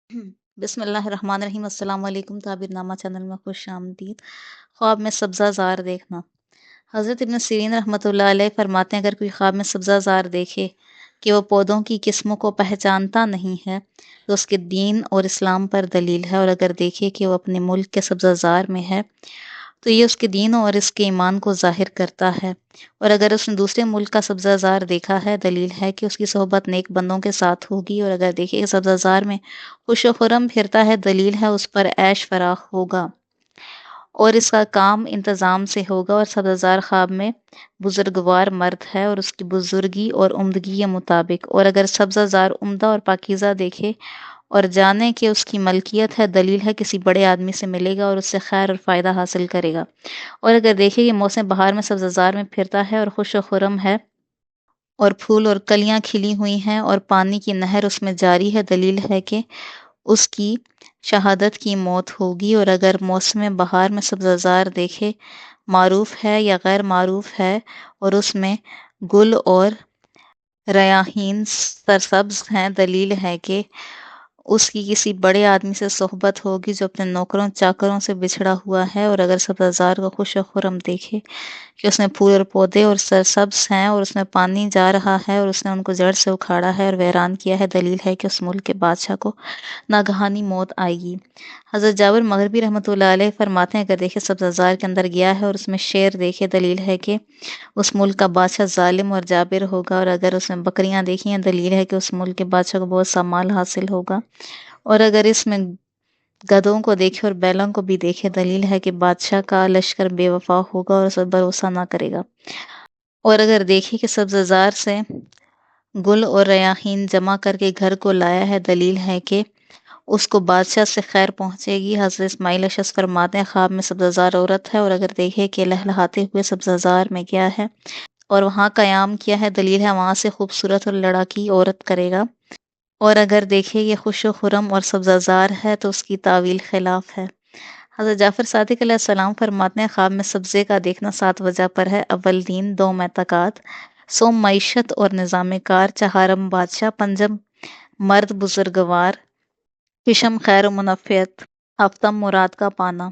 بسم اللہ الرحمن الرحیم۔ السلام علیکم، تعبیر نامہ چینل میں خوش آمدید۔ خواب میں سبزہ زار دیکھنا۔ حضرت ابن سیرین رحمۃ اللہ علیہ فرماتے ہیں، اگر کوئی خواب میں سبزہ زار دیکھے کہ وہ پودوں کی قسموں کو پہچانتا نہیں ہے تو اس کے دین اور اسلام پر دلیل ہے، اور اگر دیکھے کہ وہ اپنے ملک کے سبزہ زار میں ہے تو یہ اس کے دین اور اس کے ایمان کو ظاہر کرتا ہے، اور اگر اس نے دوسرے ملک کا سبزہ زار دیکھا ہے، دلیل ہے کہ اس کی صحبت نیک بندوں کے ساتھ ہوگی، اور اگر دیکھے کہ سبزہ زار میں خوش و خرم پھرتا ہے، دلیل ہے اس پر عیش فراخ ہوگا اور اس کا کام انتظام سے ہوگا، اور سبزہ زار خواب میں بزرگوار مرد ہے اور اس کی بزرگی اور عمدگی کے مطابق، اور اگر سبزہ زار عمدہ اور پاکیزہ دیکھے اور جانے کہ اس کی ملکیت ہے، دلیل ہے کسی بڑے آدمی سے ملے گا اور اس سے خیر اور فائدہ حاصل کرے گا، اور اگر دیکھے کہ موسم بہار میں سبزہ زار میں پھرتا ہے اور خوش و خرم ہے اور پھول اور کلیاں کھلی ہوئی ہیں اور پانی کی نہر اس میں جاری ہے، دلیل ہے کہ اس کی شہادت کی موت ہوگی، اور اگر موسم بہار میں سبزہ زار دیکھے معروف ہے یا غیر معروف ہے اور اس میں گل اور ریاحین سرسبز ہیں، دلیل ہے کہ اس کی کسی بڑے آدمی سے صحبت ہوگی جو اپنے نوکروں چاکروں سے بچھڑا ہوا ہے، اور اگر سبزہ زار کو خوش و خرم دیکھے کہ اس میں پھول اور پودے اور سرسبز ہیں اور اس میں پانی جا رہا ہے اور اس نے ان کو جڑ سے اکھاڑا ہے اور ویران کیا ہے، دلیل ہے کہ اس ملک کے بادشاہ کو ناگہانی موت آئے گی۔ حضرت جابر مغربی رحمۃ اللہ علیہ فرماتے ہیں، اگر دیکھے سبزہ زار کے اندر گیا ہے اور اس میں شیر دیکھے، دلیل ہے کہ اس ملک کا بادشاہ ظالم اور جابر ہوگا، اور اگر اس میں بکریاں دیکھی ہیں، دلیل ہے کہ اس ملک کے بادشاہ کو بہت سا مال حاصل ہوگا، اور اگر اس میں گدھوں کو دیکھے اور بیلوں کو بھی دیکھے، دلیل ہے کہ بادشاہ کا لشکر بے وفا ہوگا اور اس پر بھروسہ نہ کرے گا، اور اگر دیکھے کہ سبزہ زار سے گل اور ریاحین جمع کر کے گھر کو لایا ہے، دلیل ہے کہ اس کو بادشاہ سے خیر پہنچے گی۔ حضرت اسماعیل اشعث فرماتے ہیں، خواب میں سبزہ زار عورت ہے اور اگر دیکھے کہ لہلہاتے ہوئے سبزہ زار میں گیا ہے اور وہاں قیام کیا ہے، دلیل ہے وہاں سے خوبصورت اور لڑاکی عورت کرے گا، اور اگر دیکھے یہ خوش و خرم اور سبزہ زار ہے تو اس کی تعویل خلاف ہے۔ حضرت جعفر صادق علیہ السلام فرماتے ہیں، خواب میں سبزے کا دیکھنا 7 وجہ پر ہے: اول دین، دوم اعتقاد، سوم معیشت اور نظام کار، چہارم بادشاہ، پنجم مرد بزرگوار، ششم خیر و منفعت، ہفتم مراد کا پانا۔